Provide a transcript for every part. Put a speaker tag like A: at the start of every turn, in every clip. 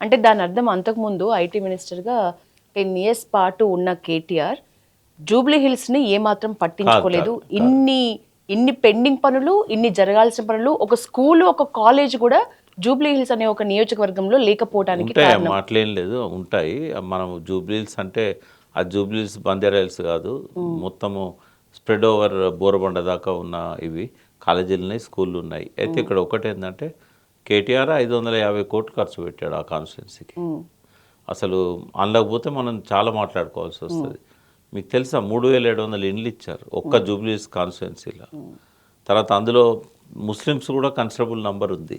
A: అంటే దాని అర్థం అంతకుముందు ఐటీ మినిస్టర్గా 10 ఇయర్స్ పాటు ఉన్న కేటీఆర్ జూబ్లీ హిల్స్ని ఏమాత్రం పట్టించుకోలేదు. ఇన్ని పెండింగ్ పనులు, ఇన్ని జరగాల్సిన పనులు, ఒక స్కూలు, ఒక కాలేజ్ కూడా జూబ్లీ హిల్స్ అనే ఒక నియోజకవర్గంలో లేకపోవడానికి కారణం.
B: మాటలేం లేదు, ఉంటాయి. మనం జూబ్లీహిల్స్ అంటే ఆ జూబ్లీహిల్స్ బంజారాహిల్స్ కాదు, మొత్తము స్ప్రెడ్ ఓవర్ బోరబండ దాకా ఉన్న ఇవి కాలేజీలు ఉన్నాయి, స్కూళ్ళు ఉన్నాయి. అయితే ఇక్కడ ఒకటి ఏంటంటే కేటీఆర్ 550 కోట్లు ఖర్చు పెట్టాడు ఆ కాన్స్టిట్యున్సీకి. అసలు అందులోకి పోతే మనం చాలా మాట్లాడుకోవాల్సి వస్తుంది. మీకు తెలుసా 3700 ఇండ్లు ఇచ్చారు ఒక్క జూబ్లీహిల్స్ కాన్స్టిట్యున్సీలో. తర్వాత అందులో ముస్లిమ్స్ కూడా కన్సిడరబుల్ నంబర్ ఉంది.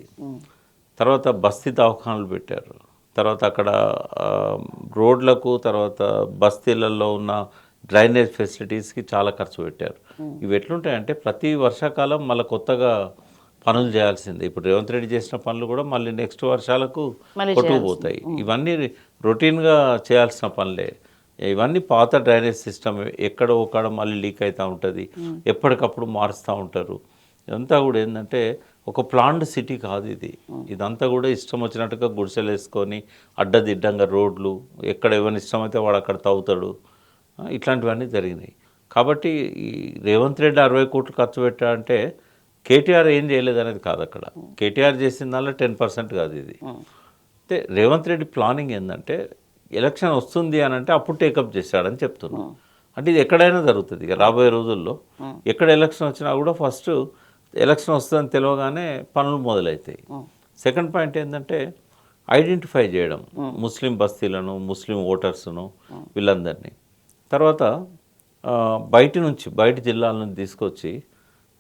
B: తర్వాత బస్తీ దవాఖానాలు పెట్టారు. తర్వాత అక్కడ రోడ్లకు, తర్వాత బస్తీలలో ఉన్న డ్రైనేజ్ ఫెసిలిటీస్కి చాలా ఖర్చు పెట్టారు. ఇవి ఎట్లుంటాయంటే ప్రతి వర్షాకాలం మళ్ళీ కొత్తగా పనులు చేయాల్సిందే. ఇప్పుడు రేవంత్ రెడ్డి చేసిన పనులు కూడా మళ్ళీ నెక్స్ట్ వర్షాలకు కొట్టుకుపోతాయి. ఇవన్నీ రొటీన్గా చేయాల్సిన పనులే. ఇవన్నీ పాత డ్రైనేజ్ సిస్టమ్, ఎక్కడో ఒకడ మళ్ళీ లీక్ అవుతూ ఉంటుంది, ఎప్పటికప్పుడు మారుస్తూ ఉంటారు. ఇదంతా కూడా ఏంటంటే ఒక ప్లాన్డ్ సిటీ కాదు ఇది. ఇదంతా కూడా ఇష్టం వచ్చినట్టుగా గుడిసెలు వేసుకొని అడ్డదిడ్డంగా రోడ్లు, ఎక్కడ ఎవరిని ఇష్టమైతే వాడు అక్కడ తవ్వుతాడు, ఇట్లాంటివన్నీ జరిగినాయి. కాబట్టి ఈ రేవంత్ రెడ్డి 60 కోట్లు ఖర్చు పెట్టాడంటే కేటీఆర్ ఏం చేయలేదు అనేది కాదు. అక్కడ కేటీఆర్ చేసిన దానిలో 10% కాదు ఇది. అంటే రేవంత్ రెడ్డి ప్లానింగ్ ఏంటంటే ఎలక్షన్ వస్తుంది అని అంటే అప్పుడు టేకప్ చేశాడని చెప్తున్నాను. అంటే ఇది ఎక్కడైనా జరుగుతుంది. ఇక రాబోయే రోజుల్లో ఎక్కడ ఎలక్షన్ వచ్చినా కూడా ఫస్ట్ ఎలక్షన్ వస్తుందని తెలియగానే పనులు మొదలవుతాయి. సెకండ్ పాయింట్ ఏంటంటే ఐడెంటిఫై చేయడం ముస్లిం బస్తీలను, ముస్లిం ఓటర్స్ను, వీళ్ళందరినీ. తర్వాత బయట జిల్లాల నుంచి తీసుకొచ్చి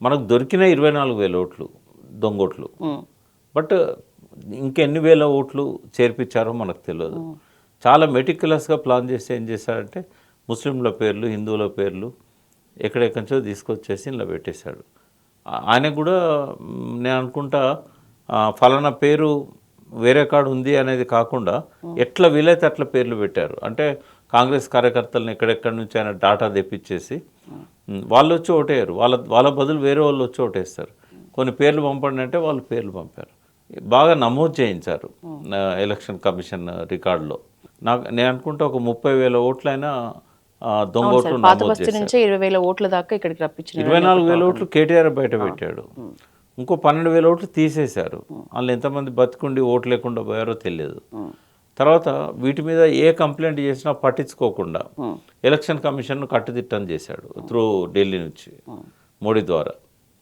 B: మనకు దొరికిన 24,000 ఓట్లు దొంగోట్లు. బట్ ఇంకెన్ని వేల ఓట్లు చేర్పించారో మనకు తెలియదు. చాలా మెటిక్యులస్గా ప్లాన్ చేసి ఏం చేశాడంటే ముస్లింల పేర్లు, హిందువుల పేర్లు ఎక్కడెక్కడి నుంచో తీసుకొచ్చేసి ఇలా పెట్టేశాడు. ఆయన కూడా నేను అనుకుంటా ఫలానా పేరు వేరే కాడు ఉంది అనేది కాకుండా ఎట్లా వీలైతే అట్లా పేర్లు పెట్టారు. అంటే కాంగ్రెస్ కార్యకర్తలను ఎక్కడెక్కడి నుంచి ఆయన డాటా తెప్పించేసి వాళ్ళు వచ్చి ఓటేయరు, వాళ్ళ బదులు వేరే వాళ్ళు వచ్చి ఓటేస్తారు. కొన్ని పేర్లు పంపండి అంటే వాళ్ళు పేర్లు పంపారు. బాగా నమోదు చేయించారు ఎలక్షన్ కమిషన్ రికార్డులో. నేను అనుకుంటా ఒక 30,000 ఓట్లైనా దొంగ ఓట్లు నమోదు చేశారు. 24,000 ఓట్లు కేటీఆర్ బయట పెట్టాడు. ఇంకో 12,000 ఓట్లు తీసేశారు. వాళ్ళు ఎంతమంది బతికుండి ఓట్లు లేకుండా పోయారో తెలియదు. తర్వాత వీటి మీద ఏ కంప్లైంట్ చేసినా పట్టించుకోకుండా ఎలక్షన్ కమిషన్ను కట్టుదిట్టం చేశాడు త్రూ ఢిల్లీ నుంచి, మోడీ ద్వారా.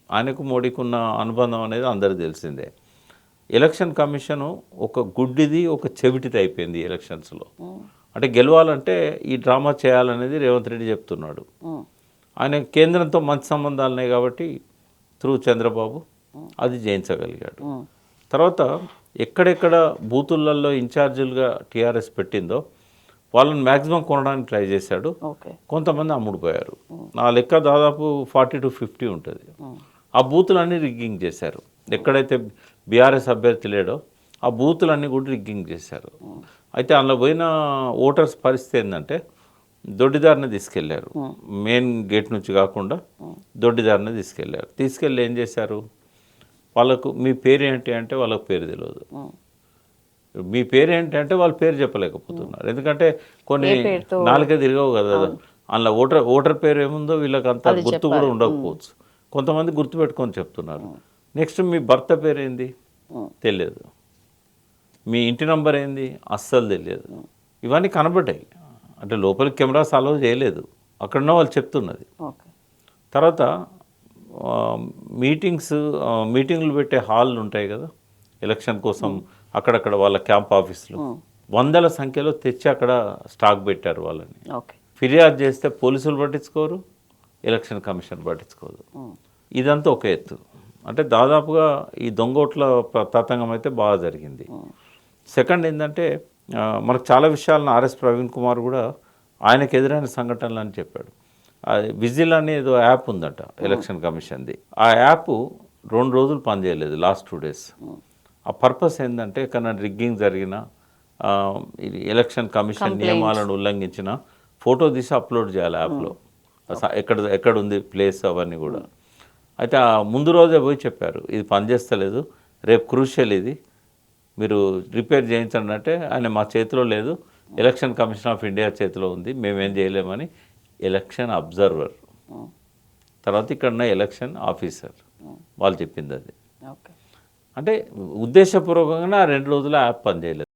B: ఆయనకు మోడీకి ఉన్న అనుబంధం అనేది అందరికీ తెలిసిందే. ఎలక్షన్ కమిషను ఒక గుడ్డిది, ఒక చెవిటిది అయిపోయింది ఎలక్షన్స్లో. అంటే గెలవాలంటే ఈ డ్రామా చేయాలనేది రేవంత్ రెడ్డి చెప్తున్నాడు. ఆయన కేంద్రంతో మంచి సంబంధాలు ఉన్నాయి కాబట్టి త్రూ చంద్రబాబు అది జయించగలిగాడు. తర్వాత ఎక్కడెక్కడ బూతులలో ఇన్ఛార్జీలుగా టీఆర్ఎస్ పెట్టిందో వాళ్ళని మ్యాక్సిమం కొనడానికి ట్రై చేశాడు. కొంతమంది అమ్ముడుపోయారు. నా లెక్క దాదాపు 40 to 50 ఉంటుంది. ఆ బూతులన్నీ రిగ్గింగ్ చేశారు. ఎక్కడైతే బీఆర్ఎస్ అభ్యర్థి లేడో ఆ బూతులన్నీ కూడా రిగ్గింగ్ చేశారు. అయితే అందులో పోయిన ఓటర్స్ పరిస్థితి ఏంటంటే దొడ్డిదారిని తీసుకెళ్లారు. మెయిన్ గేట్ నుంచి కాకుండా దొడ్డిదారిని తీసుకెళ్ళి ఏం చేశారు, వాళ్ళకు మీ పేరు ఏంటి అంటే వాళ్ళకు పేరు తెలియదు. మీ పేరు ఏంటి అంటే వాళ్ళ పేరు చెప్పలేకపోతున్నారు. ఎందుకంటే కొన్ని నాలుగే తిరగవు కదా. అందులో ఓటర్ పేరు ఏముందో వీళ్ళకి అంత గుర్తు కూడా ఉండకపోవచ్చు. కొంతమంది గుర్తుపెట్టుకొని చెప్తున్నారు. నెక్స్ట్ మీ భర్త పేరు ఏంది తెలియదు, మీ ఇంటి నంబర్ ఏంది అస్సలు తెలియదు. ఇవన్నీ కనబడ్డాయి. అంటే లోపలికి కెమెరాస్ అలౌ చేయలేదు, అక్కడున్న వాళ్ళు చెప్తున్నది. తర్వాత మీటింగ్లు పెట్టే హాళ్ళు ఉంటాయి కదా ఎలక్షన్ కోసం, అక్కడక్కడ వాళ్ళ క్యాంప్ ఆఫీసులు 100ల సంఖ్యలో తెచ్చి అక్కడ స్టాక్ పెట్టారు వాళ్ళని. ఫిర్యాదు చేస్తే పోలీసులు పట్టించుకోరు, ఎలక్షన్ కమిషన్ పట్టించుకోదు. ఇదంతా ఒక ఎత్తు. అంటే దాదాపుగా ఈ దొంగోట్ల తతంగం అయితే బాగా జరిగింది. సెకండ్ ఏంటంటే మనకు చాలా విషయాలను ఆర్ఎస్ ప్రవీణ్ కుమార్ కూడా ఆయనకు ఎదురైన సంఘటనలు అని చెప్పాడు. విజిల్ అనే ఏదో యాప్ ఉందట ఎలక్షన్ కమిషన్ది. ఆ యాప్ 2 రోజులు పనిచేయలేదు, లాస్ట్ 2 days. ఆ పర్పస్ ఏంటంటే ఎక్కడైనా రిగ్గింగ్ జరిగిన, ఎలక్షన్ కమిషన్ నియమాలను ఉల్లంఘించిన ఫోటో తీసి అప్లోడ్ చేయాలి యాప్లో, ఎక్కడుంది ప్లేస్ అవన్నీ కూడా. అయితే ముందు రోజే పోయి చెప్పారు ఇది పనిచేస్తలేదు, రేపు క్రూషియల్ ఇది, మీరు రిపేర్ చేయించండి అంటే ఆయన మా చేతిలో లేదు, ఎలక్షన్ కమిషన్ ఆఫ్ ఇండియా చేతిలో ఉంది, మేమేం చేయలేమని ఎలక్షన్ అబ్జర్వర్, తర్వాత ఇక్కడ ఉన్న ఎలక్షన్ ఆఫీసర్ వాళ్ళు చెప్పింది అది.
A: ఓకే.
B: అంటే ఉద్దేశపూర్వకంగా ఆ 2 రోజులు యాప్ పనిచేయలేదు.